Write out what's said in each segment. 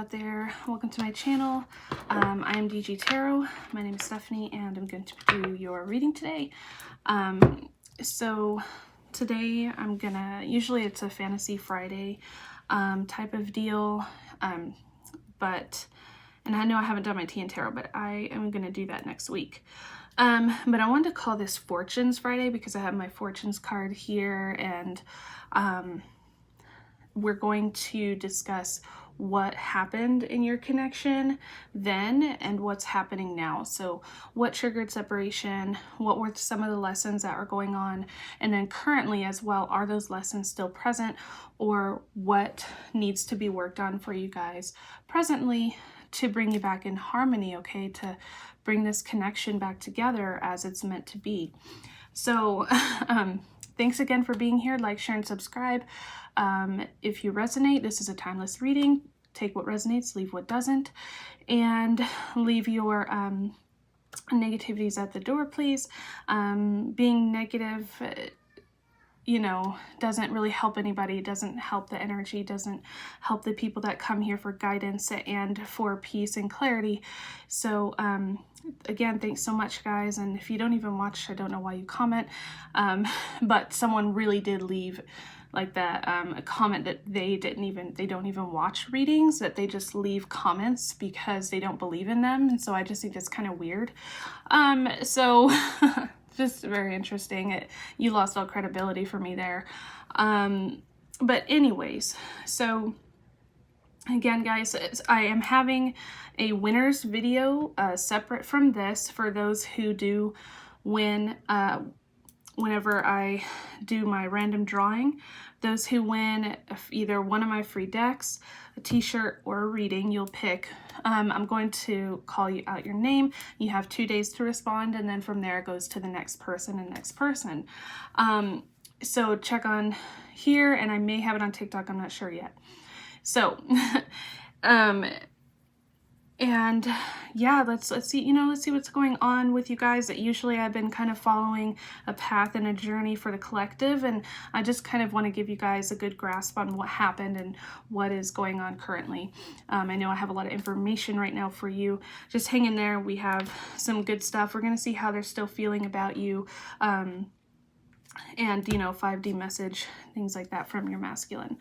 out there. Welcome to my channel. I am DG Tarot. My name is Stephanie and I'm going to do your reading today. So today I'm gonna, usually it's a Fantasy Friday type of deal, and I know I haven't done my tea and tarot, but I am gonna do that next week. But I wanted to call this Fortunes Friday because I have my Fortunes card here, and we're going to discuss what happened in your connection then and what's happening now. So what triggered separation, what were some of the lessons that are going on, and then currently as well, are those lessons still present, or what needs to be worked on for you guys presently to bring you back in harmony, okay, to bring this connection back together as it's meant to be. So thanks again for being here. Like, share, and subscribe. If you resonate, this is a timeless reading. Take what resonates, leave what doesn't, and leave your negativities at the door, please. Being negative, you know, doesn't really help anybody, doesn't help the energy, doesn't help the people that come here for guidance and for peace and clarity. So again, thanks so much, guys. And if you don't even watch, I don't know why you comment, but someone really did leave like that a comment that they don't even watch readings, that they just leave comments because they don't believe in them. And so I just think that's kind of weird. So just very interesting. You lost all credibility for me there. But anyways, so again, guys, I am having a winners video separate from this for those who do win whenever I do my random drawing. Those who win either one of my free decks, a t-shirt, or a reading, you'll pick. I'm going to call you out your name. You have 2 days to respond, and then from there it goes to the next person and next person. So check on here, and I may have it on TikTok, I'm not sure yet. So and yeah, let's see, you know, let's see what's going on with you guys. Usually I've been kind of following a path and a journey for the collective, and I just kind of want to give you guys a good grasp on what happened and what is going on currently. I know I have a lot of information right now for you. Just hang in there. We have some good stuff. We're going to see how they're still feeling about you, and, you know, 5D message, things like that from your masculine.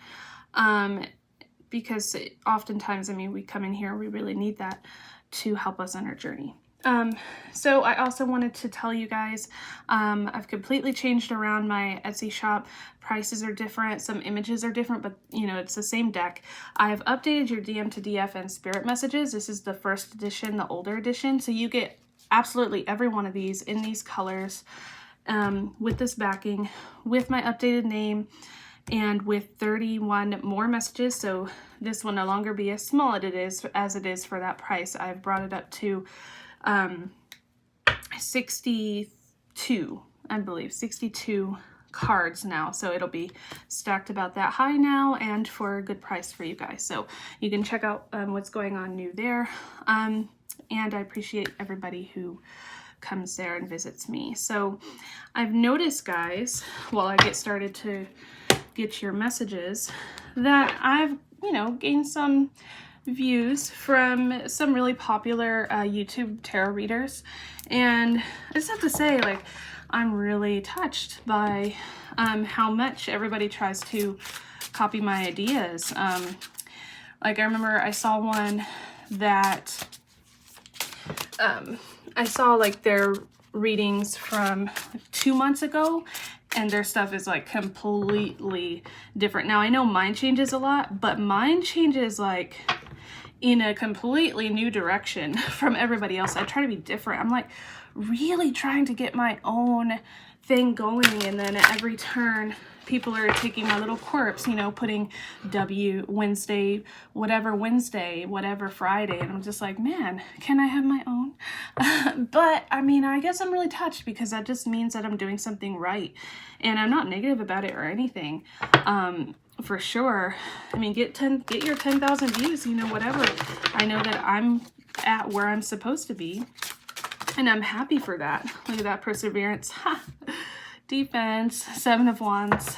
Because oftentimes, I mean, we come in here, we really need that to help us on our journey. So I also wanted to tell you guys, I've completely changed around my Etsy shop. Prices are different, some images are different, but you know, it's the same deck. I've updated your DM to DF and spirit messages. This is the first edition, the older edition. So you get absolutely every one of these in these colors, with this backing, with my updated name, and with 31 more messages. So this will no longer be as small as it is for that price. I've brought it up to 62, I believe, 62 cards now. So it'll be stacked about that high now, and for a good price for you guys. So you can check out what's going on new there. And I appreciate everybody who comes there and visits me. So I've noticed, guys, while I get started to get your messages, that I've, you know, gained some views from some really popular YouTube tarot readers, and I just have to say, like, I'm really touched by how much everybody tries to copy my ideas. Like, I remember I saw one that I saw like their readings from 2 months ago, and their stuff is like completely different. Now I know mine changes a lot, but mine changes like in a completely new direction from everybody else. I try to be different. I'm like really trying to get my own thing going, and then at every turn people are taking my little quirks, you know, putting Wednesday, whatever Friday, and I'm just like, man, can I have my own? But I mean, I guess I'm really touched because that just means that I'm doing something right, and I'm not negative about it or anything. For sure. I mean, get your 10,000 views, you know, whatever. I know that I'm at where I'm supposed to be, and I'm happy for that. Look at that perseverance. Defense, 7 of Wands.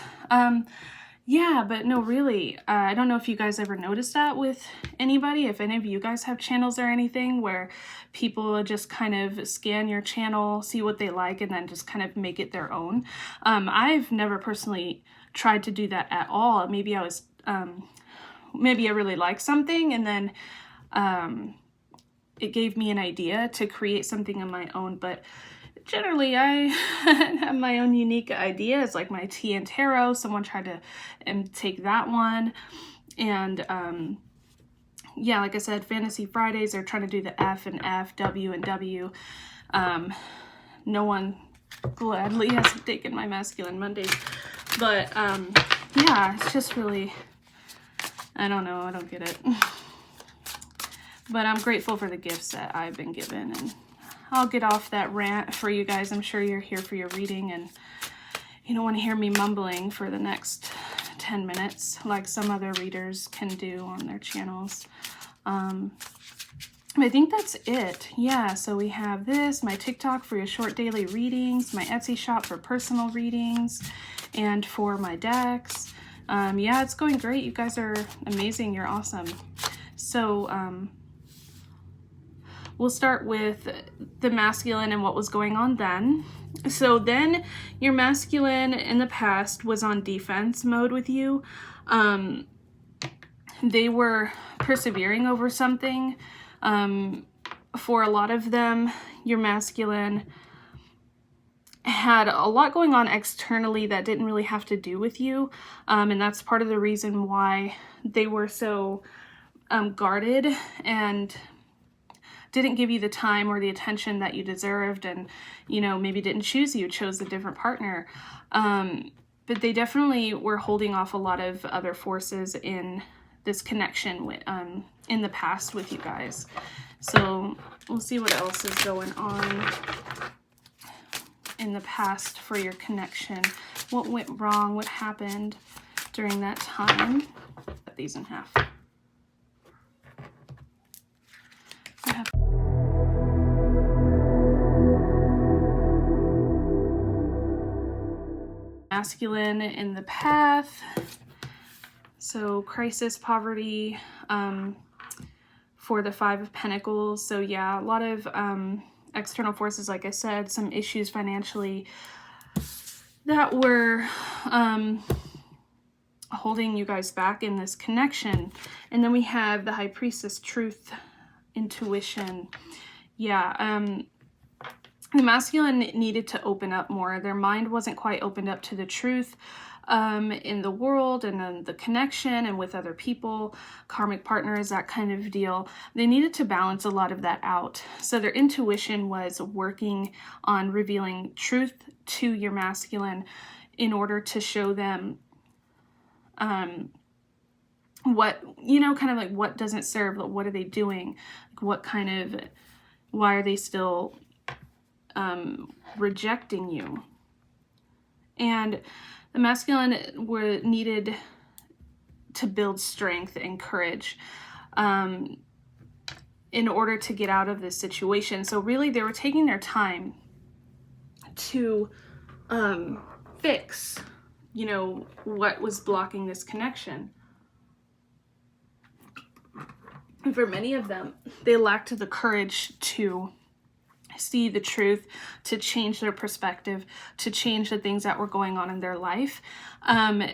Yeah, but no, really, I don't know if you guys ever noticed that with anybody, if any of you guys have channels or anything where people just kind of scan your channel, see what they like, and then just kind of make it their own. I've never personally tried to do that at all. Maybe I was, maybe I really liked something, and then it gave me an idea to create something of my own, but generally I have my own unique ideas, like my tea and tarot. Someone tried to take that one, and yeah, like I said, Fantasy Fridays, they're trying to do the F and F, W and W. No one gladly has taken my Masculine Mondays, but yeah, it's just really, I don't know, I don't get it. But I'm grateful for the gifts that I've been given, and I'll get off that rant for you guys. I'm sure you're here for your reading, and you don't want to hear me mumbling for the next 10 minutes like some other readers can do on their channels. I think that's it. Yeah, so we have this, my TikTok for your short daily readings, my Etsy shop for personal readings, and for my decks. Yeah, it's going great. You guys are amazing. You're awesome. So, we'll start with the masculine and what was going on then. So then your masculine in the past was on defense mode with you. They were persevering over something. For a lot of them, your masculine had a lot going on externally that didn't really have to do with you. And that's part of the reason why they were so guarded and didn't give you the time or the attention that you deserved, and, you know, maybe didn't choose you, chose a different partner. But they definitely were holding off a lot of other forces in this connection with, in the past with you guys. So we'll see what else is going on in the past for your connection. What went wrong? What happened during that time? Cut these in half. Masculine in the path. So crisis, poverty, for the Five of Pentacles. So yeah, a lot of external forces, like I said, some issues financially that were holding you guys back in this connection. And then we have the High Priestess, truth, intuition. Yeah, the masculine needed to open up more. Their mind wasn't quite opened up to the truth in the world and then the connection and with other people, karmic partners, that kind of deal. They needed to balance a lot of that out. So their intuition was working on revealing truth to your masculine in order to show them what, you know, kind of like what doesn't serve, like what are they doing? Like what kind of, why are they still rejecting you? And the masculine needed to build strength and courage in order to get out of this situation. So really they were taking their time to fix, you know, what was blocking this connection. And for many of them, they lacked the courage to see the truth, to change their perspective, to change the things that were going on in their life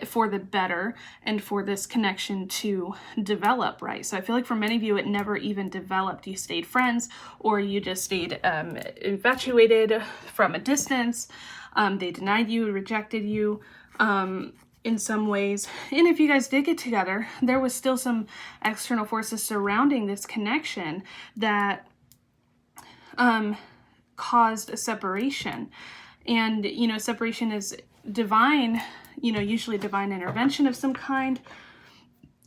for the better and for this connection to develop, right? So I feel like for many of you, it never even developed. You stayed friends, or you just stayed infatuated from a distance. They denied you, rejected you in some ways. And if you guys did get together, there was still some external forces surrounding this connection that caused a separation. And, you know, separation is divine, you know, usually divine intervention of some kind,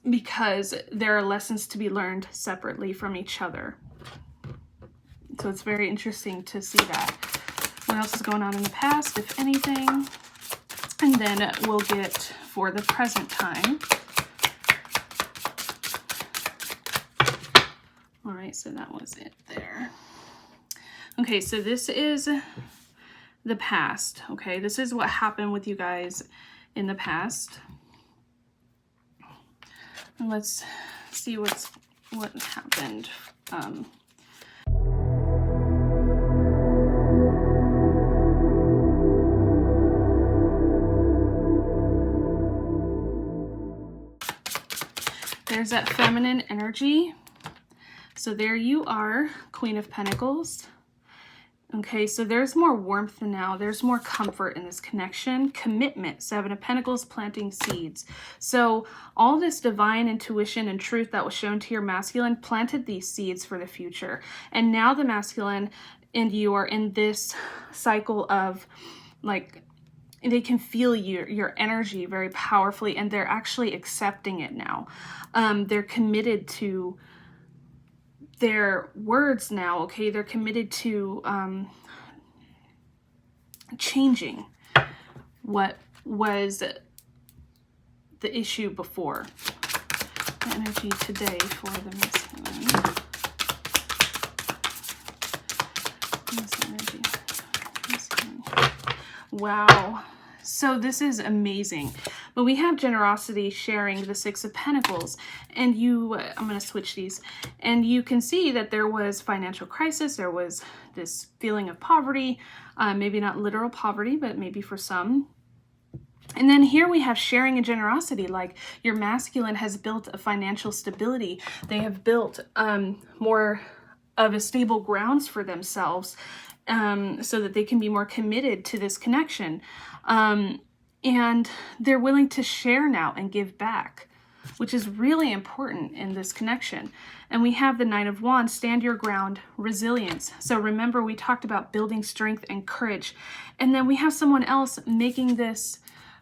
because there are lessons to be learned separately from each other. So it's very interesting to see that. What else is going on in the past, if anything? And then we'll get for the present time. All right, so that was it there. Okay, so this is the past, okay? This is what happened with you guys in the past. And let's see what happened. There's that feminine energy. So there you are, Queen of Pentacles. Okay, so there's more warmth now. There's more comfort in this connection. Commitment, Seven of Pentacles, planting seeds. So all this divine intuition and truth that was shown to your masculine planted these seeds for the future. And now the masculine and you are in this cycle of, like, they can feel your energy very powerfully, and they're actually accepting it now. They're committed to their words now, okay? They're committed to changing what was the issue before. The energy today for the masculine. Wow. So this is amazing. But we have generosity sharing the Six of Pentacles. And I'm going to switch these. And you can see that there was financial crisis. There was this feeling of poverty. Maybe not literal poverty, but maybe for some. And then here we have sharing and generosity. Like, your masculine has built a financial stability. They have built more of a stable grounds for themselves, so that they can be more committed to this connection. And they're willing to share now and give back, which is really important in this connection. And we have the Nine of Wands, stand your ground, resilience. So remember, we talked about building strength and courage. And then we have someone else making this,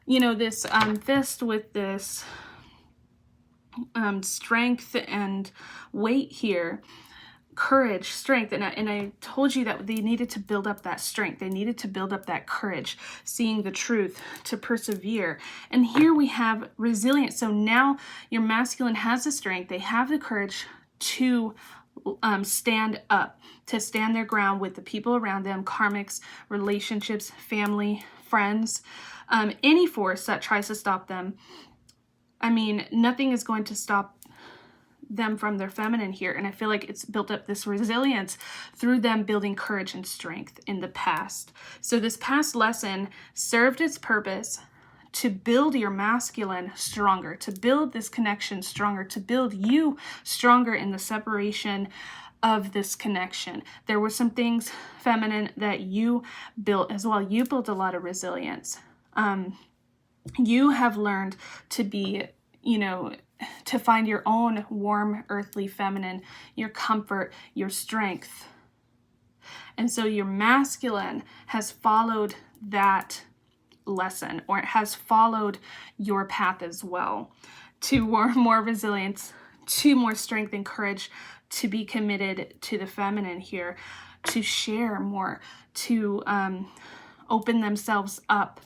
this fist with this strength and weight here. Courage, strength, and I told you that they needed to build up that strength. They needed to build up that courage, seeing the truth, to persevere. And here we have resilience. So now your masculine has the strength. They have the courage to stand up, to stand their ground with the people around them, karmics, relationships, family, friends, any force that tries to stop them. I mean, nothing is going to stop them from their feminine here. And I feel like it's built up this resilience through them building courage and strength in the past. So this past lesson served its purpose to build your masculine stronger, to build this connection stronger, to build you stronger in the separation of this connection. There were some things, feminine, that you built as well. You built a lot of resilience. You have learned to be, to find your own warm, earthly feminine, your comfort, your strength. And so your masculine has followed that lesson, or it has followed your path as well, to more resilience, to more strength and courage, to be committed to the feminine here, to share more, to open themselves up,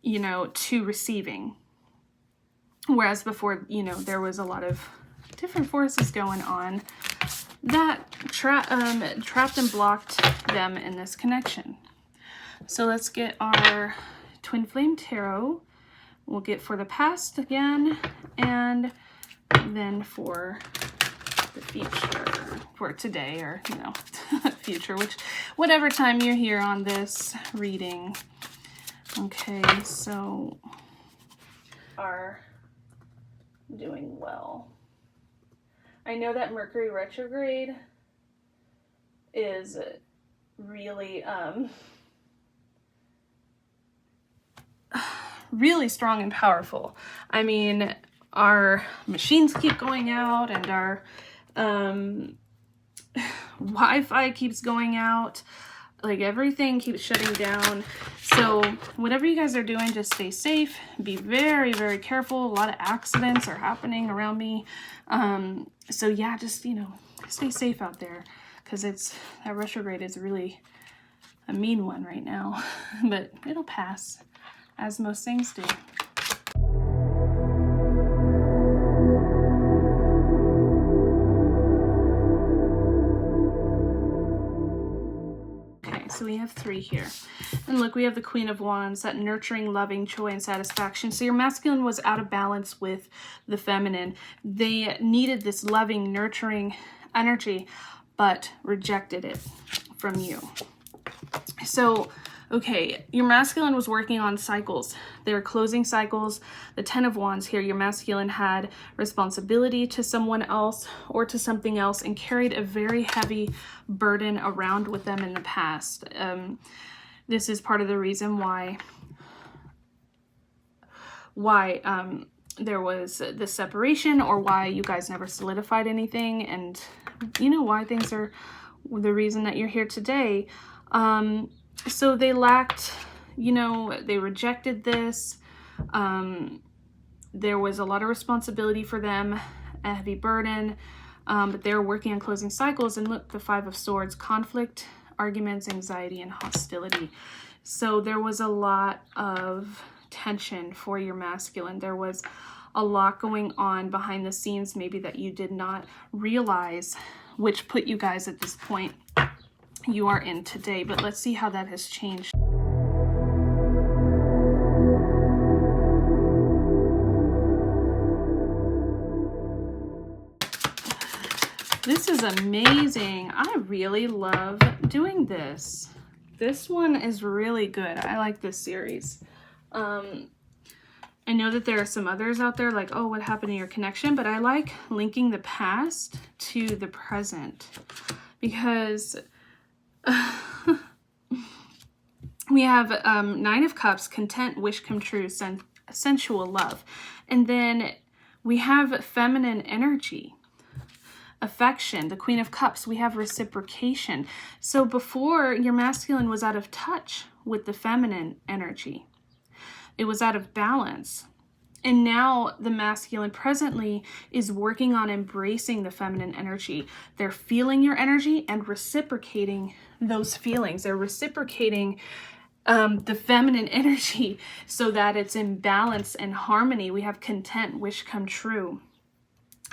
to receiving. Whereas before, there was a lot of different forces going on that trapped and blocked them in this connection. So let's get our Twin Flame Tarot. We'll get for the past again, and then for the future, for today, or, future, whatever time you're here on this reading. Okay, so are doing well. I know that Mercury retrograde is really really strong and powerful. I mean, our machines keep going out, and our Wi-Fi keeps going out. Like, everything keeps shutting down. So whatever you guys are doing, just stay safe. Be very, very careful. A lot of accidents are happening around me. So yeah, just, stay safe out there, because that retrograde is really a mean one right now. But it'll pass, as most things do. So we have have 3 here. And look, we have the Queen of Wands, that nurturing, loving, joy, and satisfaction. So your masculine was out of balance with the feminine. They needed this loving, nurturing energy, but rejected it from you. So, okay, your masculine was working on cycles. They were closing cycles. The 10 of Wands here, your masculine had responsibility to someone else or to something else and carried a very heavy burden around with them in the past. This is part of the reason why there was the separation, or why you guys never solidified anything, and you know why things are the reason that you're here today. So they lacked, you know, they rejected this. There was a lot of responsibility for them, a heavy burden, but they were working on closing cycles. And look, the 5 of Swords, conflict, arguments, anxiety, and hostility. So there was a lot of tension for your masculine. There was a lot going on behind the scenes, maybe that you did not realize, which put you guys at this point you are in today. But let's see how that has changed. This is amazing. I really love doing this. This one is really good. I like this series. I know that there are some others out there like, oh, what happened in your connection? But I like linking the past to the present, because we have 9 of Cups, content, wish come true, sensual love. And then we have feminine energy, affection, the Queen of Cups. We have reciprocation. So before, your masculine was out of touch with the feminine energy. It was out of balance. And now the masculine presently is working on embracing the feminine energy. They're feeling your energy and reciprocating those feelings. They're reciprocating the feminine energy so that it's in balance and harmony. We have content, wish come true.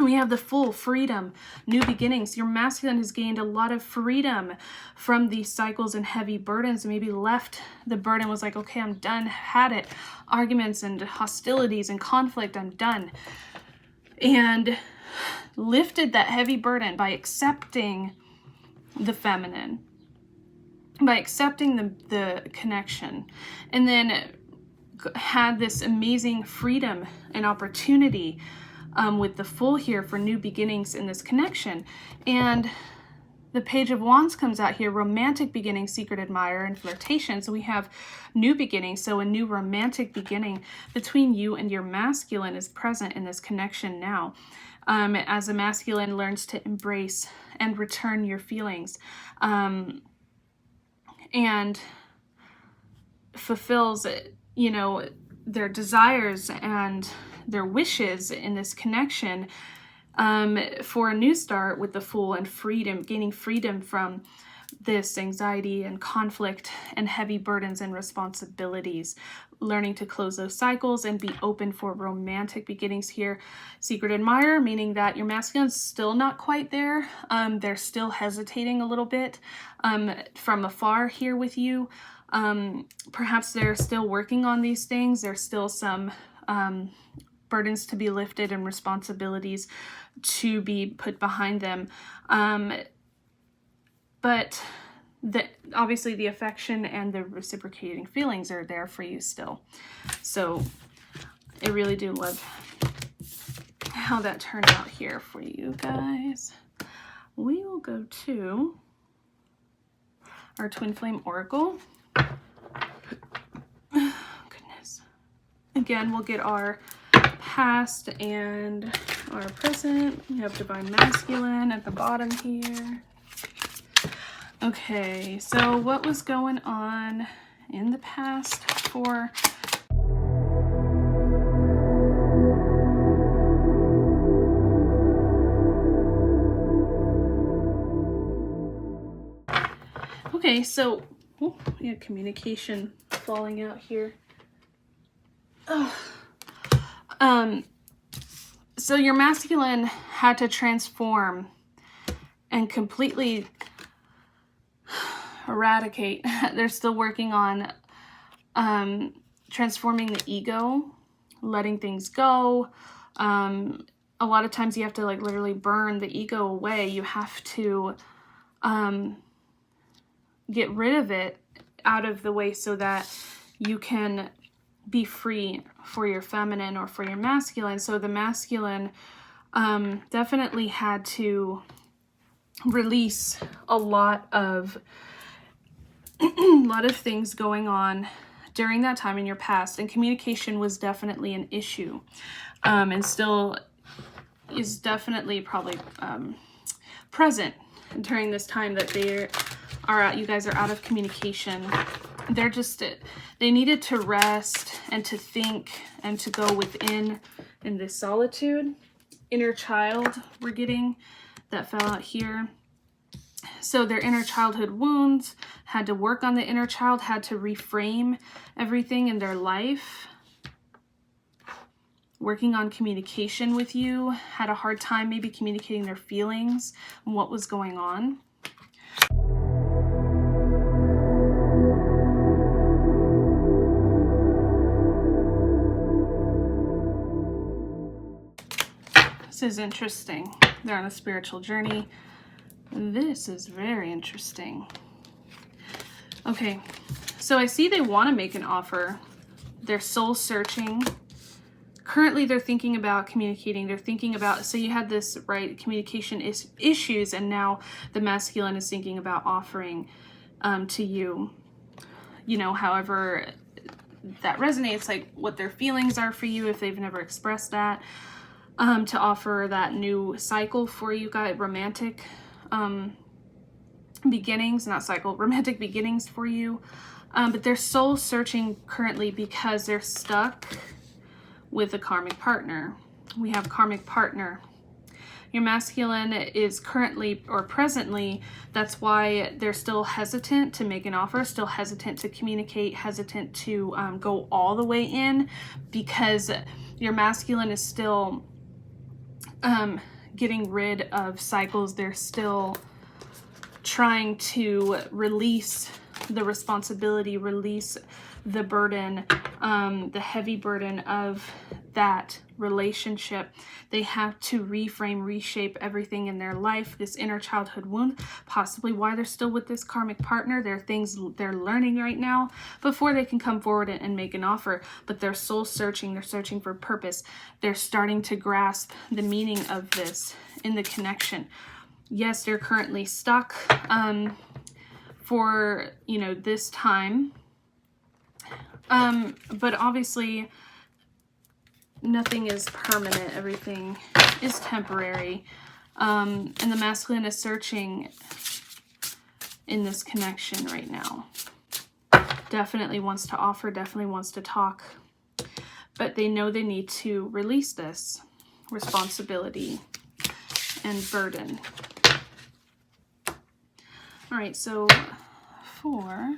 We have the Fool, freedom, new beginnings. Your masculine has gained a lot of freedom from these cycles and heavy burdens. Maybe left the burden, was like, okay, I'm done, had it. Arguments and hostilities and conflict, I'm done. And lifted that heavy burden by accepting the feminine, by accepting the connection. And then had this amazing freedom and opportunity with the Fool here for new beginnings in this connection. And the Page of Wands comes out here, romantic beginning, secret admirer, and flirtation. So we have new beginnings. So a new romantic beginning between you and your masculine is present in this connection now. As a masculine learns to embrace and return your feelings, and fulfills, you know, their desires and their wishes in this connection, for a new start with the Fool and freedom, gaining freedom from this anxiety and conflict and heavy burdens and responsibilities, learning to close those cycles and be open for romantic beginnings here. Secret admirer, meaning that your masculine's still not quite there. They're still hesitating a little bit from afar here with you. Perhaps they're still working on these things. There's still some burdens to be lifted and responsibilities to be put behind them. But obviously the affection and the reciprocating feelings are there for you still. So I really do love how that turned out here for you guys. We will go to our Twin Flame Oracle. Goodness. Again, we'll get our past and our present. We have Divine Masculine at the bottom here. Okay, so what was going on in the past for okay, so we have communication falling out here. So your masculine had to transform and completely eradicate. They're still working on transforming the ego, letting things go. A lot of times you have to like literally burn the ego away. You have to get rid of it out of the way so that you can be free for your feminine or for your masculine. So the masculine definitely had to release a lot of things going on during that time in your past, and communication was definitely an issue, and still is definitely probably present during this time that you guys are out of communication. They needed to rest and to think and to go within in this solitude. Inner child we're getting that fell out here. So their inner childhood wounds, had to work on the inner child, had to reframe everything in their life. Working on communication with you, had a hard time maybe communicating their feelings and what was going on. This is interesting. They're on a spiritual journey. This is very interesting. Okay, so I see they want to make an offer. They're soul searching. Currently, they're thinking about communicating. They're thinking about, so you had this, right, communication issues, and now the masculine is thinking about offering to you, you know, however that resonates, like what their feelings are for you if they've never expressed that, to offer that new cycle for you guys, romantic beginnings, not cycle, romantic beginnings for you. But they're soul searching currently because they're stuck with a karmic partner. We have karmic partner. Your masculine is currently or presently, that's why they're still hesitant to make an offer, still hesitant to communicate, hesitant to go all the way in, because your masculine is still getting rid of cycles. They're still trying to release the responsibility, release the burden, the heavy burden of that relationship. They have to reframe, reshape everything in their life, this inner childhood wound, possibly why they're still with this karmic partner. There are things they're learning right now before they can come forward and make an offer, but they're soul searching. They're searching for purpose. They're starting to grasp the meaning of this in the connection. Yes, they're currently stuck for, you know, this time. But obviously nothing is permanent. Everything is temporary. And the masculine is searching in this connection right now. Definitely wants to offer, definitely wants to talk, but they know they need to release this responsibility and burden. All right, so for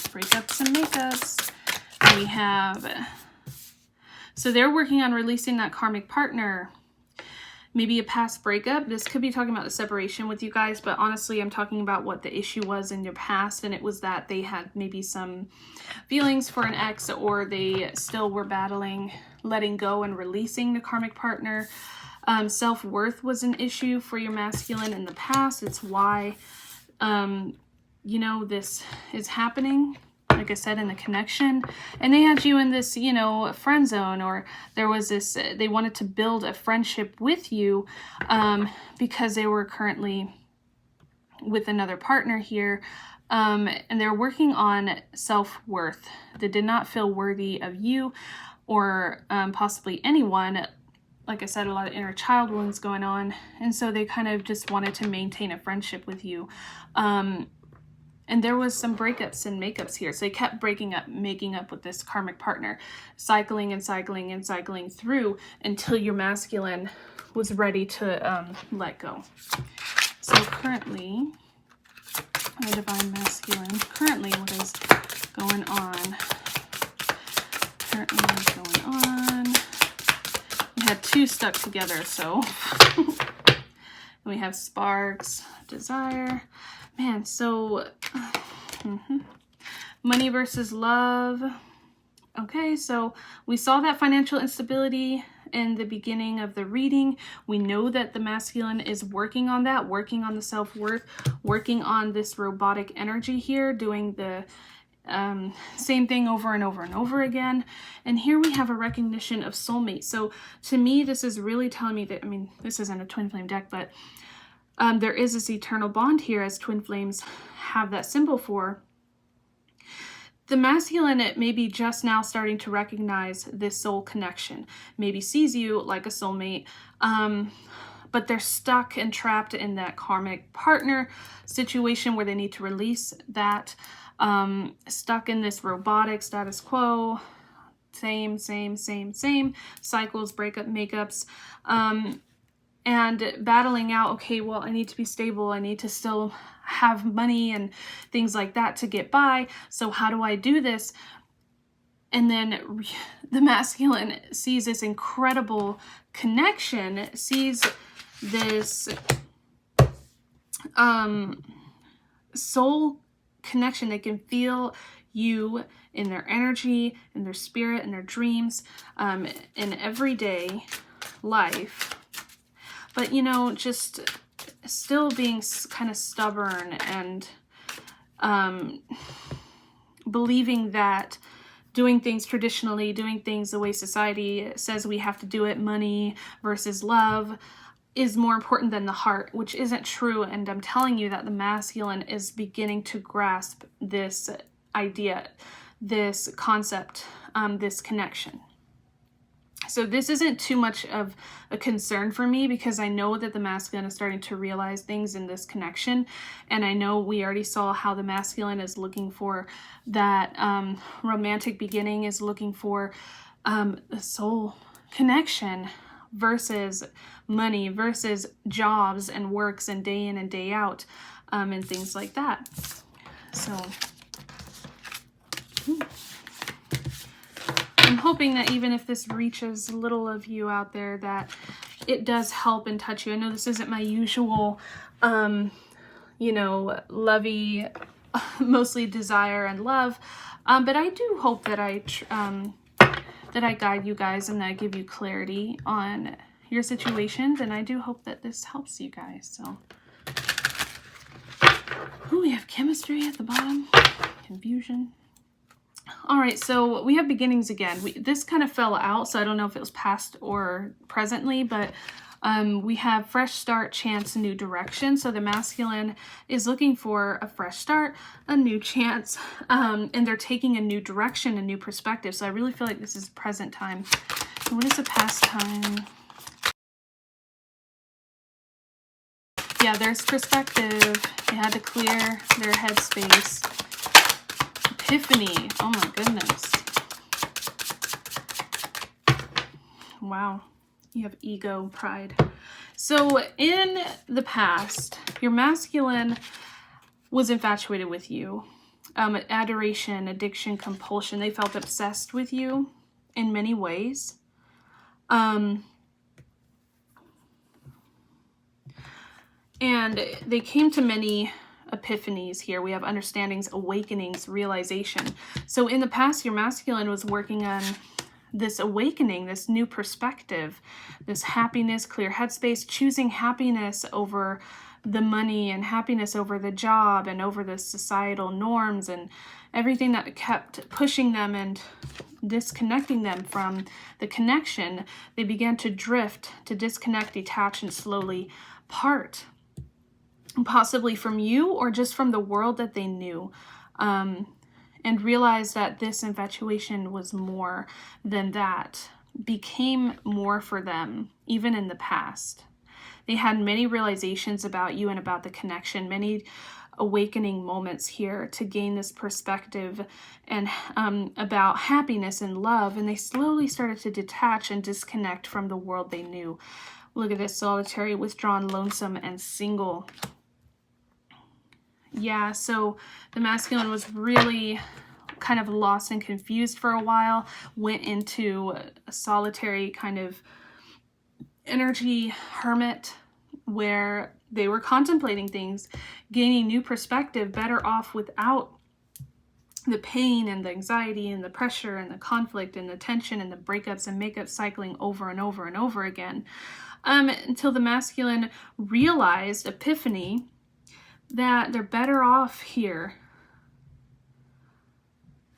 breakups and makeups, we have, so they're working on releasing that karmic partner. Maybe a past breakup. This could be talking about the separation with you guys, but honestly, I'm talking about what the issue was in your past, and it was that they had maybe some feelings for an ex, or they still were battling letting go and releasing the karmic partner. Self-worth was an issue for your masculine in the past. It's why, you know, this is happening. Like I said, in the connection, and they had you in this, you know, friend zone, or there was this, they wanted to build a friendship with you because they were currently with another partner here, and they're working on self-worth. They did not feel worthy of you or possibly anyone. Like I said, a lot of inner child wounds going on, and so they kind of just wanted to maintain a friendship with you. And there was some breakups and makeups here. So they kept breaking up, making up with this karmic partner, cycling and cycling and cycling through until your masculine was ready to let go. So currently, my divine masculine, currently what is going on? Currently what is going on? We had two stuck together, so. We have sparks, desire. Man, so money versus love. Okay, so we saw that financial instability in the beginning of the reading. We know that the masculine is working on that, working on the self-worth, working on this robotic energy here, doing the same thing over and over and over again. And here we have a recognition of soulmate. So to me, this is really telling me that, I mean, this isn't a twin flame deck, but there is this eternal bond here, as twin flames have that symbol for. The masculine, it may be just now starting to recognize this soul connection, maybe sees you like a soulmate, but they're stuck and trapped in that karmic partner situation where they need to release that, stuck in this robotic status quo, same cycles, breakup, makeups, and battling out, okay, well, I need to be stable, I need to still have money and things like that to get by, so how do I do this? And then the masculine sees this incredible connection, sees this soul connection. They can feel you in their energy, in their spirit, in their dreams, in everyday life. But, you know, just still being kind of stubborn and believing that doing things traditionally, doing things the way society says we have to do it, money versus love, is more important than the heart, which isn't true. And I'm telling you that the masculine is beginning to grasp this idea, this concept, this connection. So this isn't too much of a concern for me, because I know that the masculine is starting to realize things in this connection. And I know we already saw how the masculine is looking for that romantic beginning, is looking for the soul connection versus money, versus jobs and works and day in and day out, and things like that. So I'm hoping that even if this reaches little of you out there, that it does help and touch you. I know this isn't my usual, you know, lovey, mostly desire and love, but I do hope that I guide you guys and that I give you clarity on your situations, and I do hope that this helps you guys. So, ooh, we have chemistry at the bottom, confusion. All right, so we have beginnings again. This kind of fell out, so I don't know if it was past or presently, but we have fresh start, chance, new direction. So the masculine is looking for a fresh start, a new chance, and they're taking a new direction, a new perspective. So I really feel like this is present time. What is the past time? Yeah, there's perspective. They had to clear their headspace. Epiphany. Oh my goodness. Wow. You have ego, pride. So in the past, your masculine was infatuated with you. Adoration, addiction, compulsion. They felt obsessed with you in many ways. And they came to many epiphanies here. We have understandings, awakenings, realization. So in the past, your masculine was working on this awakening, this new perspective, this happiness, clear headspace, choosing happiness over the money and happiness over the job and over the societal norms and everything that kept pushing them and disconnecting them from the connection. They began to drift, to disconnect, detach, and slowly part. Possibly from you or just from the world that they knew, and realized that this infatuation was more than that, became more for them, even in the past. They had many realizations about you and about the connection, many awakening moments here to gain this perspective and about happiness and love, and they slowly started to detach and disconnect from the world they knew. Look at this: solitary, withdrawn, lonesome, and single. Yeah, so the masculine was really kind of lost and confused for a while, went into a solitary kind of energy hermit, where they were contemplating things, gaining new perspective, better off without the pain and the anxiety and the pressure and the conflict and the tension and the breakups and makeup cycling over and over and over again, until the masculine realized, epiphany, that they're better off here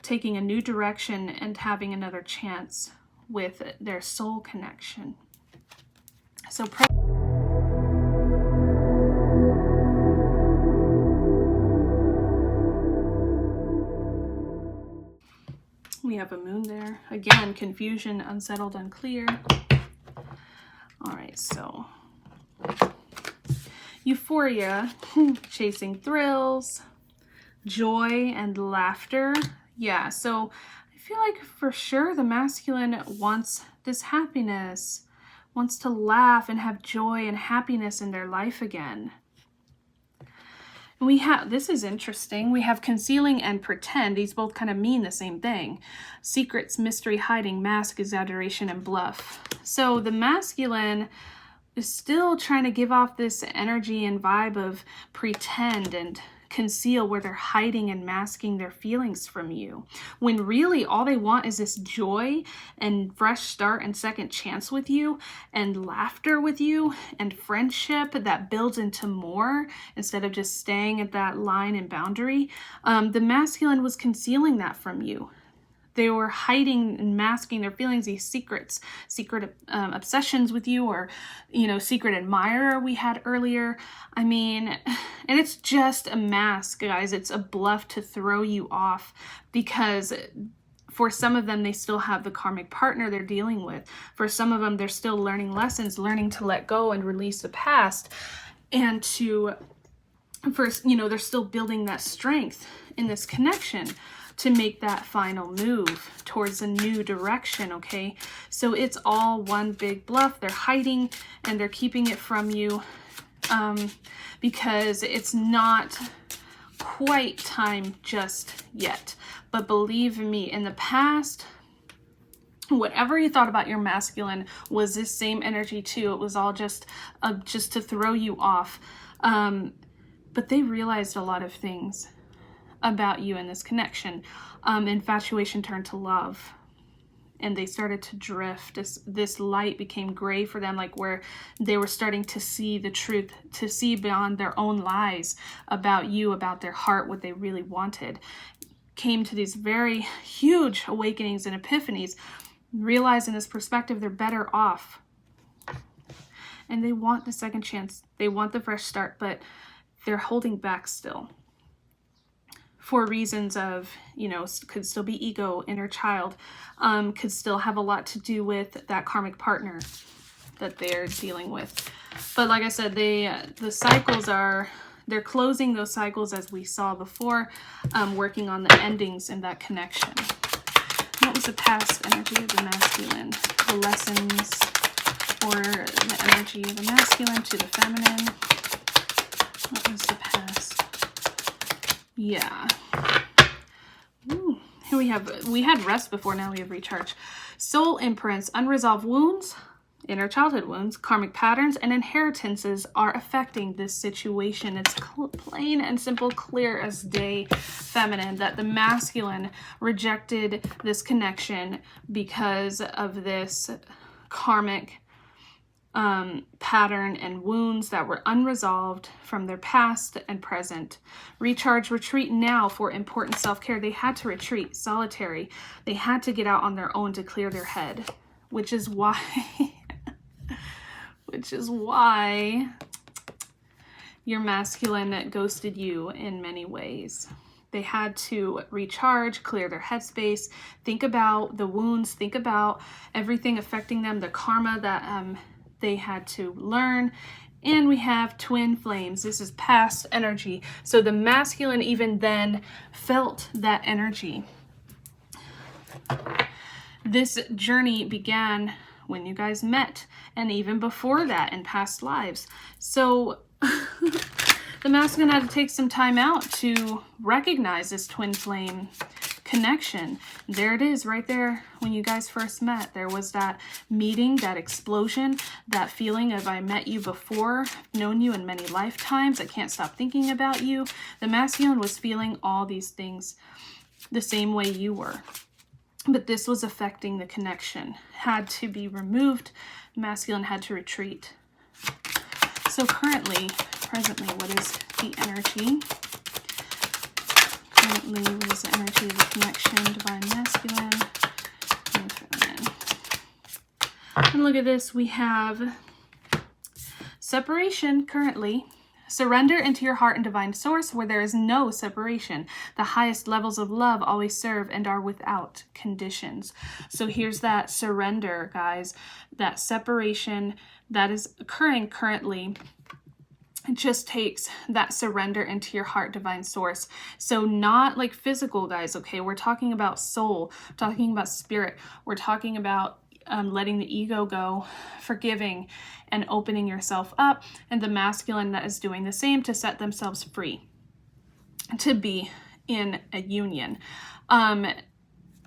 taking a new direction and having another chance with their soul connection. So we have a moon there. Again, confusion, unsettled, unclear. All right, so euphoria, chasing thrills, joy, and laughter. Yeah, so I feel like for sure the masculine wants this happiness, wants to laugh and have joy and happiness in their life again. And we have, this is interesting, we have concealing and pretend. These both kind of mean the same thing. Secrets, mystery, hiding, mask, exaggeration, and bluff. So the masculine is still trying to give off this energy and vibe of pretend and conceal, where they're hiding and masking their feelings from you, when really all they want is this joy and fresh start and second chance with you, and laughter with you, and friendship that builds into more instead of just staying at that line and boundary. The masculine was concealing that from you. They were hiding and masking their feelings, these secrets, secret obsessions with you, or, you know, secret admirer we had earlier. I mean, and it's just a mask, guys. It's a bluff to throw you off, because for some of them, they still have the karmic partner they're dealing with. For some of them, they're still learning lessons, learning to let go and release the past, and to, first, you know, they're still building that strength in this connection to make that final move towards a new direction, okay? So it's all one big bluff. They're hiding and they're keeping it from you because it's not quite time just yet. But believe me, in the past, whatever you thought about your masculine was this same energy too. It was all just to throw you off. But they realized a lot of things about you in this connection. Infatuation turned to love, and they started to drift. This light became gray for them, like where they were starting to see the truth, to see beyond their own lies about you, about their heart, what they really wanted. Came to these very huge awakenings and epiphanies, realizing this perspective, they're better off. And they want the second chance. They want the fresh start, but they're holding back still. For reasons of, you know, could still be ego, inner child, could still have a lot to do with that karmic partner that they're dealing with. But like I said, the cycles are, they're closing those cycles as we saw before, working on the endings in that connection. What was the past energy of the masculine? The lessons, or the energy of the masculine to the feminine? What was the past? Yeah. Ooh. Here we had rest before, now we have recharge. Soul imprints, unresolved wounds, inner childhood wounds, karmic patterns, and inheritances are affecting this situation. It's plain and simple, clear as day, feminine, that the masculine rejected this connection because of this karmic pattern and wounds that were unresolved from their past and present. Recharge, retreat now for important self-care. They had to retreat, solitary. They had to get out on their own to clear their head, which is why your masculine ghosted you in many ways. They had to recharge, clear their headspace, think about the wounds, think about everything affecting them, the karma that they had to learn. And we have twin flames. This is past energy. So the masculine even then felt that energy. This journey began when you guys met, and even before that in past lives. So the masculine had to take some time out to recognize this twin flame connection. There it is right there when you guys first met. There was that meeting, that explosion, that feeling of I met you before, known you in many lifetimes, I can't stop thinking about you. The masculine was feeling all these things the same way you were. But this was affecting the connection. Had to be removed. Masculine had to retreat. So presently, what is the energy? Currently, what is the energy of the connection? Divine masculine and feminine. And look at this. We have separation currently. Surrender into your heart and divine source where there is no separation. The highest levels of love always serve and are without conditions. So here's that surrender, guys. That separation that is occurring currently. It just takes that surrender into your heart, divine source. So not like physical, guys, okay? We're talking about soul, talking about spirit. We're talking about letting the ego go, forgiving, and opening yourself up, and the masculine that is doing the same to set themselves free, to be in a union.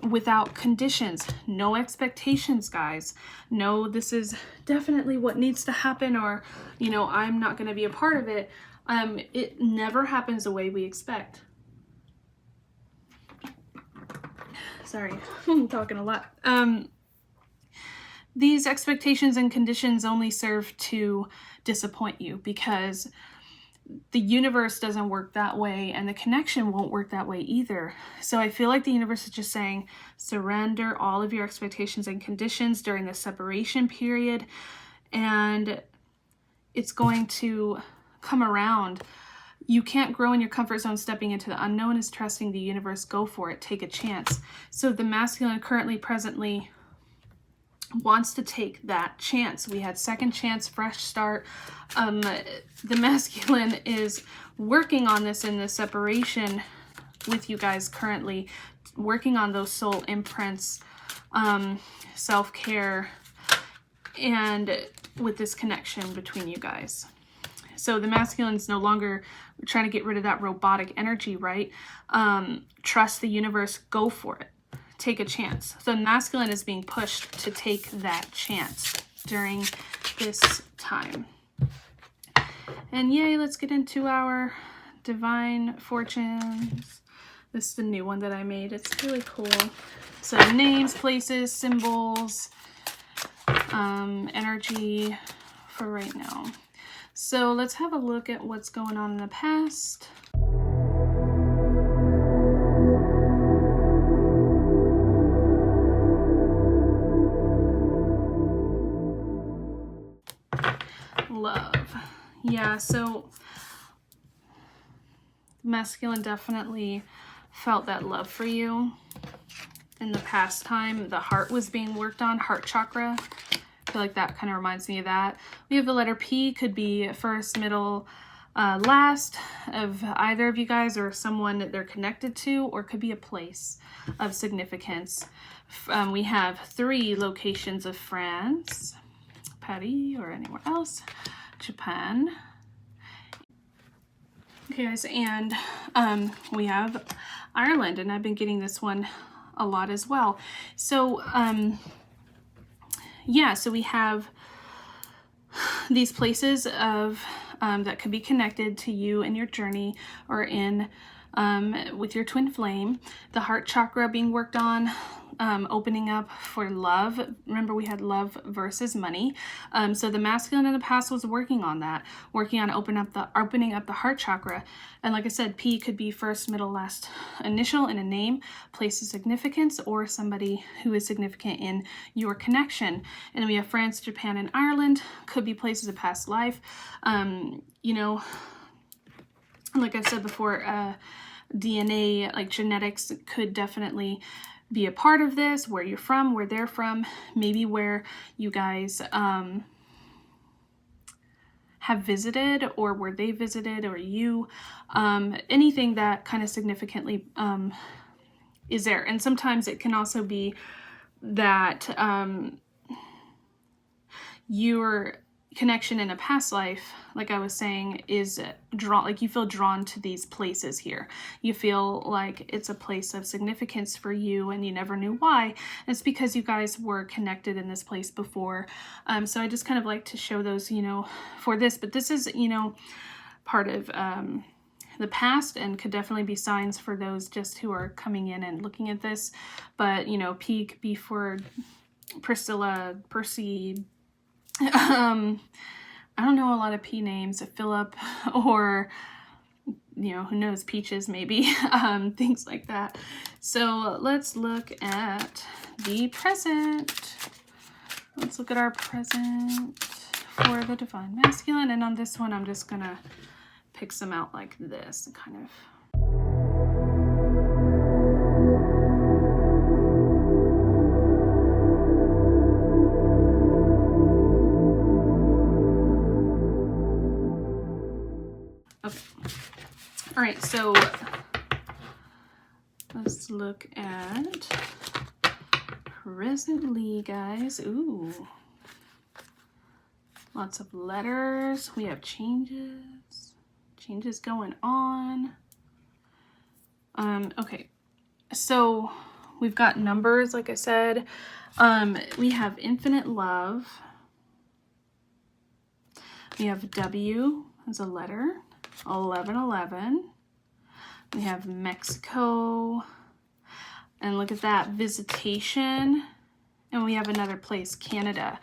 Without conditions, no expectations, guys. No, this is definitely what needs to happen, or, you know, I'm not going to be a part of it. It never happens the way we expect. Sorry, I'm talking a lot. These expectations and conditions only serve to disappoint you, because the universe doesn't work that way, and the connection won't work that way either. So I feel like the universe is just saying, surrender all of your expectations and conditions during the separation period, and it's going to come around. You can't grow in your comfort zone. Stepping into the unknown is trusting the universe. Go for it. Take a chance. So the masculine currently, presently, wants to take that chance. We had second chance, fresh start. The masculine is working on this in the separation with you guys currently, working on those soul imprints, self-care, and with this connection between you guys. So the masculine is no longer trying to get rid of that robotic energy, right? Trust the universe, go for it. Take a chance. So masculine is being pushed to take that chance during this time. And yay, let's get into our divine fortunes. This is the new one that I made. It's really cool. So names, places, symbols, energy for right now. So let's have a look at what's going on in the past. Love. Yeah, so masculine definitely felt that love for you in the past time. The heart was being worked on, heart chakra. I feel like that kind of reminds me of that. We have the letter P, could be first, middle, last of either of you guys or someone that they're connected to, or could be a place of significance. We have 3 locations of France, Paris, or anywhere else, Japan. Okay, guys, and we have Ireland, and I've been getting this one a lot as well. So, yeah, so we have these places of that could be connected to you and your journey, or in with your twin flame. The heart chakra being worked on, opening up for love. Remember, we had love versus money. So the masculine in the past was working on that, working on opening up the heart chakra. And like I said, P could be first, middle, last initial in a name, place of significance, or somebody who is significant in your connection. And then we have France, Japan, and Ireland, could be places of past life. You know, like I've said before, DNA, like genetics, could definitely be a part of this, where you're from, where they're from, maybe where you guys have visited, or where they visited, or you, anything that kind of significantly is there. And sometimes it can also be that you're connection in a past life, like I was saying, is drawn, like you feel drawn to these places here. You feel like it's a place of significance for you and you never knew why. And it's because you guys were connected in this place before. So I just kind of like to show those, you know, for this, but this is, you know, part of the past and could definitely be signs for those just who are coming in and looking at this. But, you know, P could be for Priscilla, Percy, I don't know a lot of P names, Philip, or, you know, who knows, Peaches maybe, things like that. So let's look at the present. Let's look at our present for the Divine Masculine. And on this one, I'm just gonna pick some out like this, kind of. Okay. All right, so let's look at presently, guys. Ooh. Lots of letters. We have changes going on. Okay, so we've got numbers, like I said. We have infinite love. We have W as a letter. 1111. We have Mexico, and look at that, visitation, and we have another place, Canada.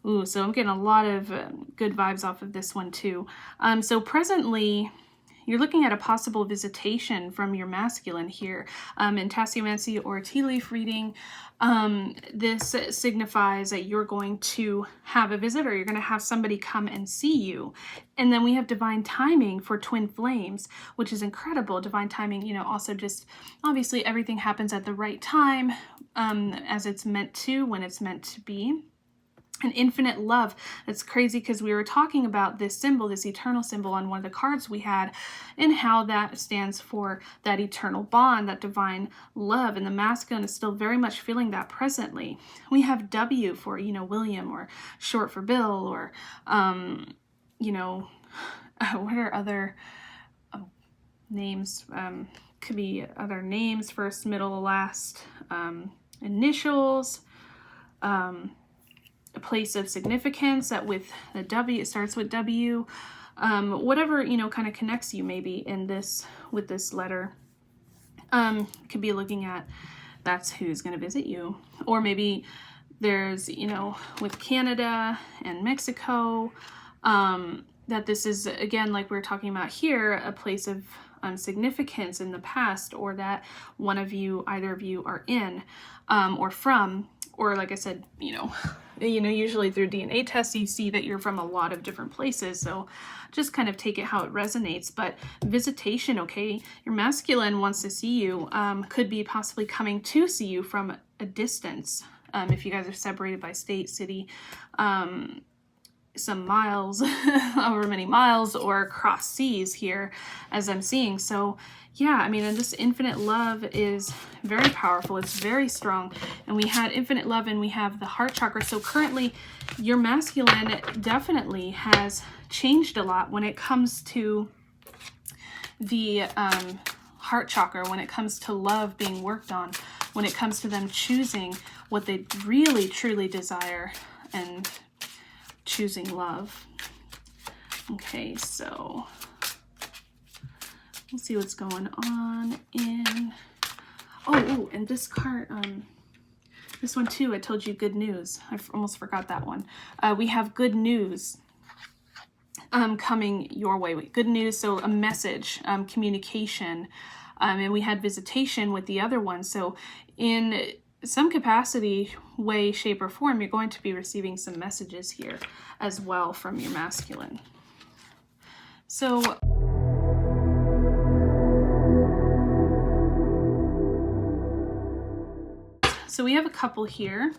Ooh, so I'm getting a lot of good vibes off of this one too. So presently, you're looking at a possible visitation from your masculine here. In tasseomancy or tea leaf reading, this signifies that you're going to have a visitor. You're going to have somebody come and see you. And then we have divine timing for twin flames, which is incredible. Divine timing, you know, also just obviously everything happens at the right time, as it's meant to, when it's meant to be. An infinite love. That's crazy because we were talking about this symbol, this eternal symbol on one of the cards we had, and how that stands for that eternal bond, that divine love. And the masculine is still very much feeling that presently. We have W for, you know, William, or short for Bill, or, you know, what are other names? Could be other names, first, middle, last, initials, a place of significance that with the W, it starts with W, whatever, you know, kind of connects you maybe in this, with this letter. Could be looking at, that's who's going to visit you. Or maybe there's, you know, with Canada and Mexico, that this is, again, like we were talking about here, a place of significance in the past, or that one of you, either of you are in, or from, or like I said, you know, usually through DNA tests, you see that you're from a lot of different places. So just kind of take it how it resonates. But visitation, okay, your masculine wants to see you, could be possibly coming to see you from a distance. If you guys are separated by state, city, some miles, however many miles, or across seas here, as I'm seeing. So yeah, I mean, and this infinite love is very powerful. It's very strong. And we had infinite love, and we have the heart chakra. So currently, your masculine definitely has changed a lot when it comes to the heart chakra, when it comes to love being worked on, when it comes to them choosing what they really, truly desire and choosing love. Okay, so let's see what's going on in, oh, and this card, this one too, I told you good news. I almost forgot that one. We have good news coming your way. Good news, so a message, communication, and we had visitation with the other one. So in some capacity, way, shape, or form, you're going to be receiving some messages here as well from your masculine. So we have a couple here.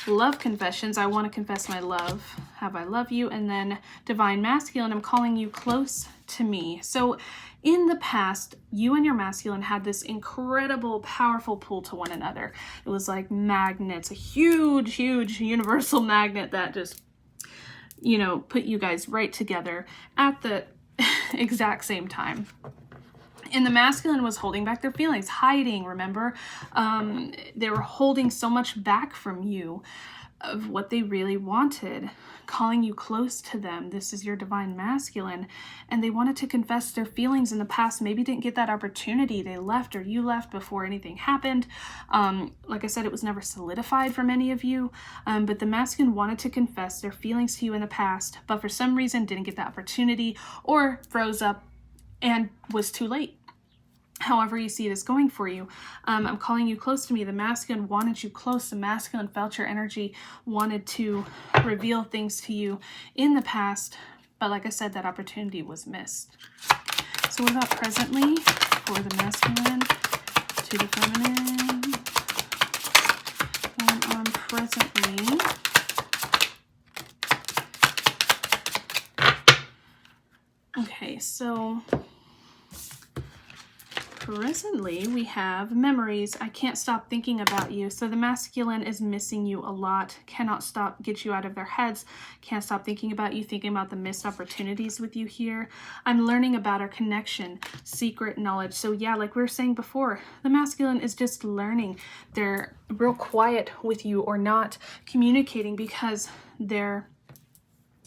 Love confessions. I want to confess my love. Have I love you? And then divine masculine. I'm calling you close to me. So in the past, you and your masculine had this incredible, powerful pull to one another. It was like magnets, a huge, huge universal magnet that just you know, put you guys right together at the exact same time. And the masculine was holding back their feelings, hiding, remember? They were holding so much back from you of what they really wanted, calling you close to them. This is your divine masculine. And they wanted to confess their feelings in the past, maybe didn't get that opportunity. They left or you left before anything happened. Like I said, it was never solidified for many of you, but the masculine wanted to confess their feelings to you in the past, but for some reason didn't get that opportunity or froze up and was too late. However you see this going for you, I'm calling you close to me. The masculine wanted you close. The masculine felt your energy, wanted to reveal things to you in the past. But like I said, that opportunity was missed. So what about presently for the masculine to the feminine? Going on presently. Okay, so presently we have memories. I can't stop thinking about you. So the masculine is missing you a lot, cannot stop, get you out of their heads, can't stop thinking about you, thinking about the missed opportunities with you here. I'm learning about our connection, secret knowledge. So yeah, like we were saying before, the masculine is just learning. They're real quiet with you or not communicating because they're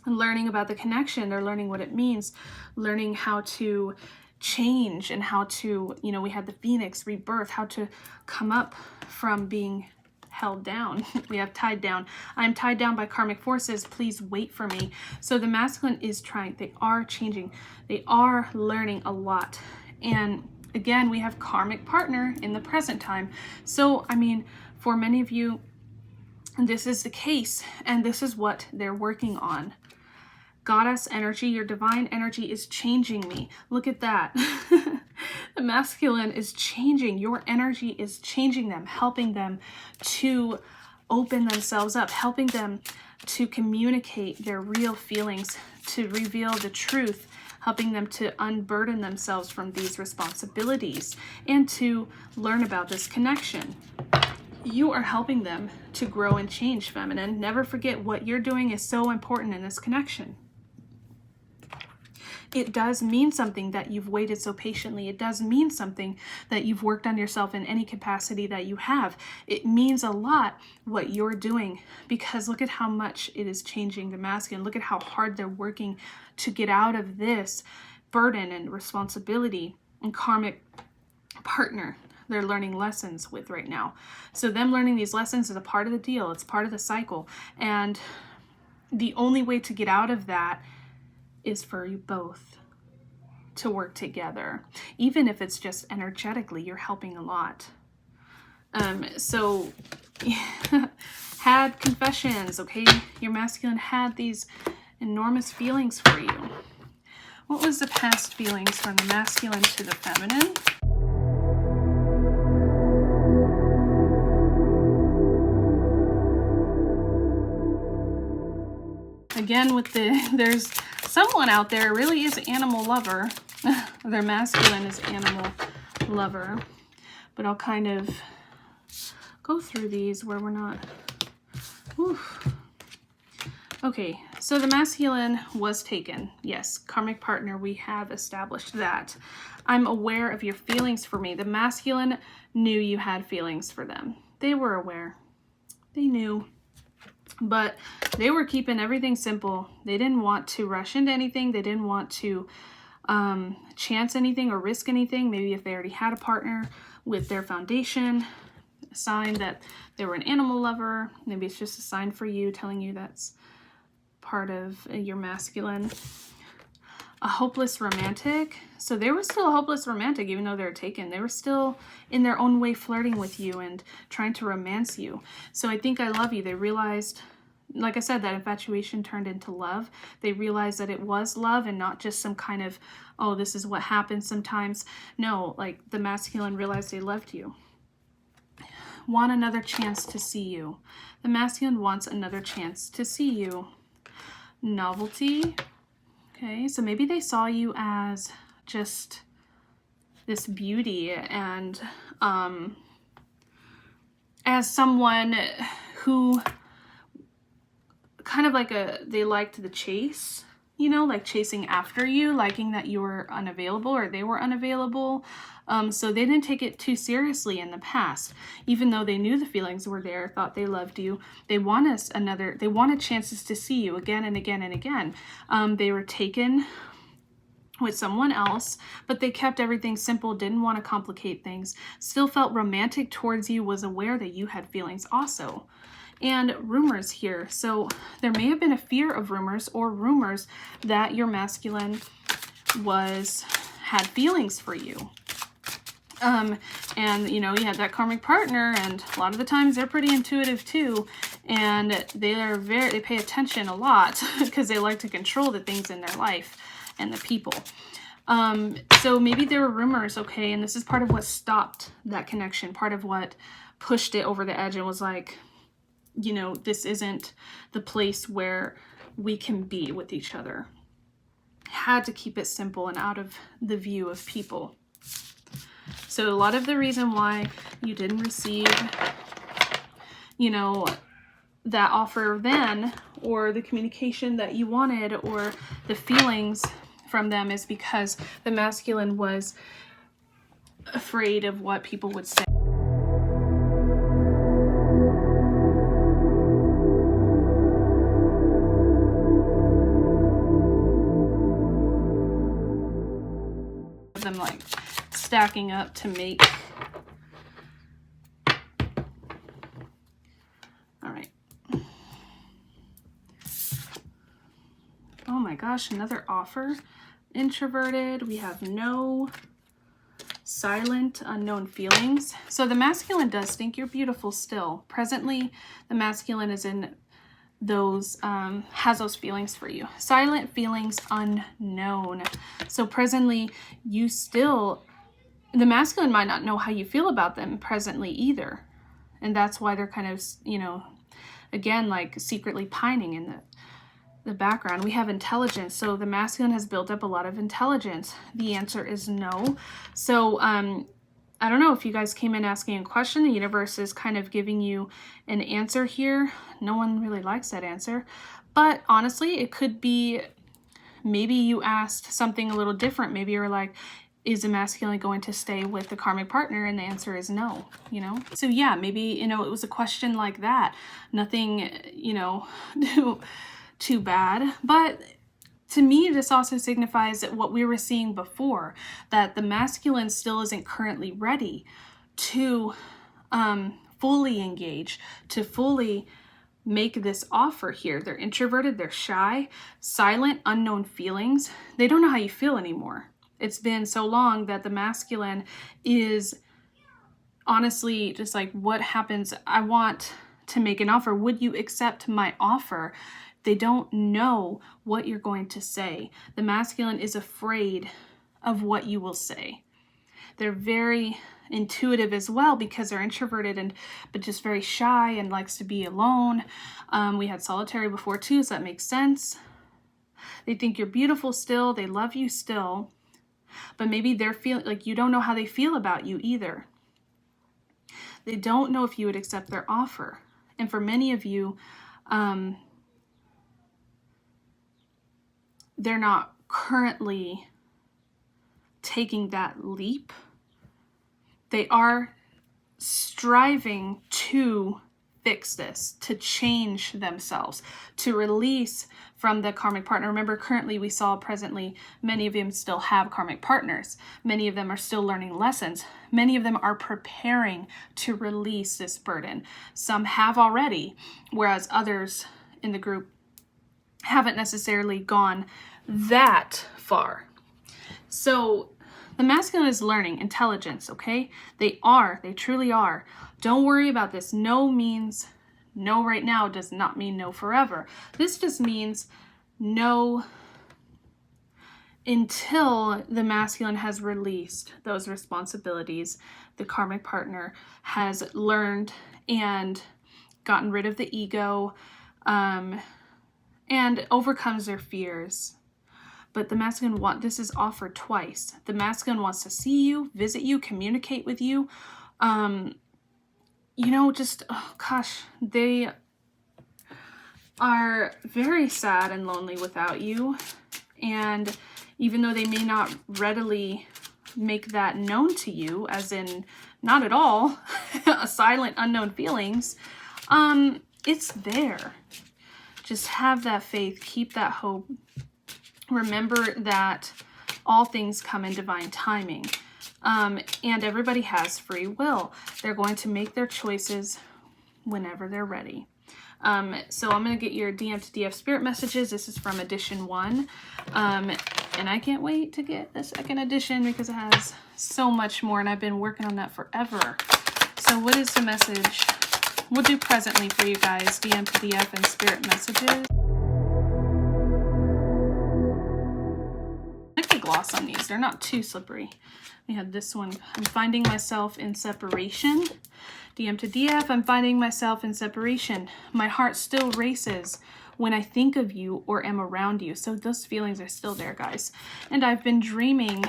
learning about the connection. They're learning what it means, learning how to change and how to, you know, we had the phoenix rebirth, how to come up from being held down. We have tied down. I'm tied down by karmic forces. Please wait for me. So the masculine is trying. They are changing. They are learning a lot. And again, we have karmic partner in the present time. So, I mean, for many of you, this is the case, and this is what they're working on. Goddess energy, your divine energy is changing me. Look at that. The masculine is changing. Your energy is changing them, helping them to open themselves up, helping them to communicate their real feelings, to reveal the truth, helping them to unburden themselves from these responsibilities and to learn about this connection. You are helping them to grow and change, feminine. Never forget what you're doing is so important in this connection. It does mean something that you've waited so patiently. It does mean something that you've worked on yourself in any capacity that you have. It means a lot what you're doing, because look at how much it is changing the masculine. Look at how hard they're working to get out of this burden and responsibility and karmic partner they're learning lessons with right now. So them learning these lessons is a part of the deal. It's part of the cycle. And the only way to get out of that is for you both to work together. Even if it's just energetically, you're helping a lot. So had confessions, okay? Your masculine had these enormous feelings for you. What was the past feelings from the masculine to the feminine? Again, with there's someone out there really is an animal lover. Their masculine is animal lover. But I'll kind of go through these where we're not. Oof. Okay, so the masculine was taken. Yes, karmic partner, we have established that. I'm aware of your feelings for me. The masculine knew you had feelings for them. They were aware. They knew. But they were keeping everything simple. They didn't want to rush into anything. They didn't want to chance anything or risk anything. Maybe if they already had a partner with their foundation, a sign that they were an animal lover. Maybe it's just a sign for you, telling you that's part of your masculine. A hopeless romantic. So they were still a hopeless romantic even though they were taken. They were still in their own way flirting with you and trying to romance you. So I think I love you. They realized, like I said, that infatuation turned into love. They realized that it was love and not just some kind of, oh, this is what happens sometimes. No, like the masculine realized they loved you. Want another chance to see you. The masculine wants another chance to see you. Novelty. Okay, so maybe they saw you as just this beauty and as someone who kind of like they liked the chase, you know, like chasing after you, liking that you were unavailable or they were unavailable. So they didn't take it too seriously in the past, even though they knew the feelings were there, thought they loved you. They wanted chances to see you again and again and again. They were taken with someone else, but they kept everything simple, didn't want to complicate things, still felt romantic towards you, was aware that you had feelings also. And rumors here. So there may have been a fear of rumors, or rumors that your masculine had feelings for you. And you know, you had that karmic partner, and a lot of the times they're pretty intuitive too, and they pay attention a lot because they like to control the things in their life and the people. So maybe there were rumors, okay, and this is part of what stopped that connection, part of what pushed it over the edge and was like, you know, this isn't the place where we can be with each other. Had to keep it simple and out of the view of people. So a lot of the reason why you didn't receive, you know, that offer then, or the communication that you wanted, or the feelings from them, is because the masculine was afraid of what people would say. Them like stacking up to make. All right. Oh my gosh, another offer. Introverted. We have no. Silent, unknown feelings. So the masculine does think you're beautiful still. Presently, the masculine is in those, has those feelings for you. Silent feelings, unknown. So presently, the masculine might not know how you feel about them presently either. And that's why they're kind of, you know, again, like secretly pining in the background. We have intelligence. So the masculine has built up a lot of intelligence. The answer is no. So I don't know if you guys came in asking a question. The universe is kind of giving you an answer here. No one really likes that answer. But honestly, it could be maybe you asked something a little different. Maybe you're like, is the masculine going to stay with the karmic partner? And the answer is no, you know? So yeah, maybe, you know, it was a question like that. Nothing, you know, too bad. But to me, this also signifies that what we were seeing before, that the masculine still isn't currently ready to fully engage, to fully make this offer here. They're introverted, they're shy, silent, unknown feelings. They don't know how you feel anymore. It's been so long that the masculine is honestly just like, what happens? I want to make an offer. Would you accept my offer? They don't know what you're going to say. The masculine is afraid of what you will say. They're very intuitive as well because they're introverted but just very shy and likes to be alone. We had solitary before too, so that makes sense. They think you're beautiful still. They love you still. But maybe they're feeling like you don't know how they feel about you either. They don't know if you would accept their offer. And for many of you, they're not currently taking that leap. They are striving to fix this, to change themselves, to release from the karmic partner. Remember, currently we saw presently, many of them still have karmic partners. Many of them are still learning lessons. Many of them are preparing to release this burden. Some have already, whereas others in the group haven't necessarily gone that far. So the masculine is learning intelligence, okay? They truly are. Don't worry about this. No means no right now does not mean no forever. This just means no until the masculine has released those responsibilities. The karmic partner has learned and gotten rid of the ego, and overcomes their fears. But the masculine this is offered twice. The masculine wants to see you, visit you, communicate with you. You know, just, oh gosh, they are very sad and lonely without you. And even though they may not readily make that known to you, as in not at all, silent, unknown feelings, it's there. Just have that faith, keep that hope. Remember that all things come in divine timing. And everybody has free will. They're going to make their choices whenever they're ready. So I'm going to get your DM to DF spirit messages. This is from edition 1. And I can't wait to get the second edition because it has so much more and I've been working on that forever. So what is the message we'll do presently for you guys? DM to DF and spirit messages. I could gloss on these. They're not too slippery. We had this one. I'm finding myself in separation. DM to DF, I'm finding myself in separation. My heart still races when I think of you or am around you. So those feelings are still there, guys. And I've been dreaming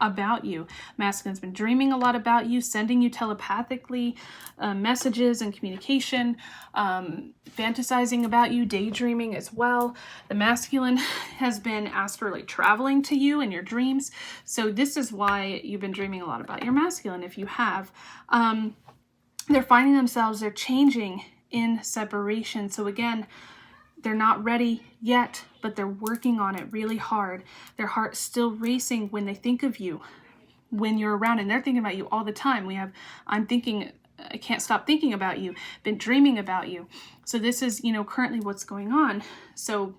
about you. Masculine's been dreaming a lot about you, sending you telepathically messages and communication, fantasizing about you, daydreaming as well. The masculine has been astrally traveling to you in your dreams. So this is why you've been dreaming a lot about your masculine, if you have. They're finding themselves, they're changing in separation. So again, they're not ready yet, but they're working on it really hard. Their heart's still racing when they think of you, when you're around, and they're thinking about you all the time. I can't stop thinking about you, been dreaming about you. So this is, currently what's going on. So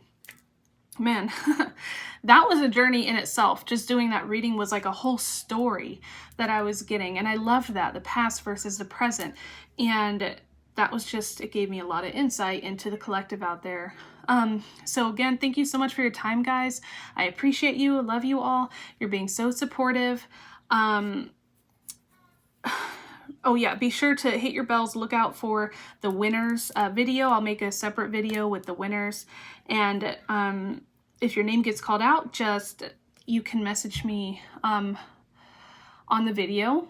man, that was a journey in itself. Just doing that reading was like a whole story that I was getting. And I loved that, the past versus the present. And that was just, it gave me a lot of insight into the collective out there. So again, thank you so much for your time, guys. I appreciate you. I love you all. You're being so supportive. Oh yeah, be sure to hit your bells. Look out for the winners video. I'll make a separate video with the winners. And if your name gets called out, you can message me on the video.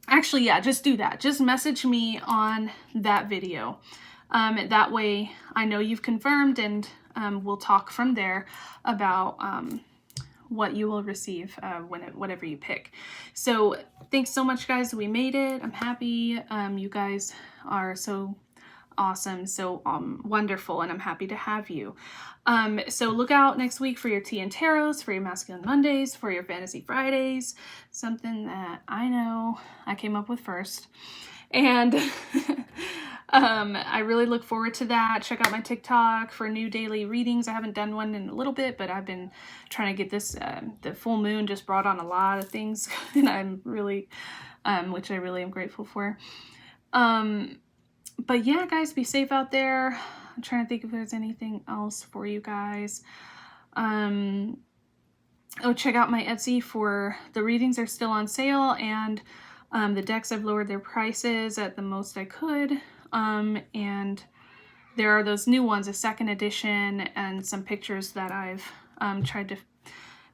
Actually, yeah, just do that. Just message me on that video. That way I know you've confirmed, and we'll talk from there about what you will receive whatever you pick. So thanks so much, guys. We made it. I'm happy. You guys are so awesome, so wonderful, and I'm happy to have you. So look out next week for your tea and tarots, for your masculine Mondays, for your fantasy Fridays, something that I know I came up with first. And I really look forward to that. Check out my TikTok for new daily readings. I haven't done one in a little bit, but I've been trying to get this. The full moon just brought on a lot of things, and I'm really, which I really am grateful for. But yeah, guys, be safe out there. I'm trying to think if there's anything else for you guys. Oh, check out my Etsy for the readings are still on sale, and the decks, I've lowered their prices at the most I could. And there are those new ones, a second edition, and some pictures that I've tried to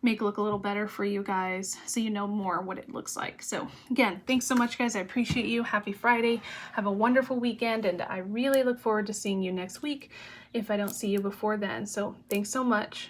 make look a little better for you guys, so you know more what it looks like. So again, thanks so much, guys. I appreciate you. Happy Friday. Have a wonderful weekend, and I really look forward to seeing you next week if I don't see you before then. So thanks so much.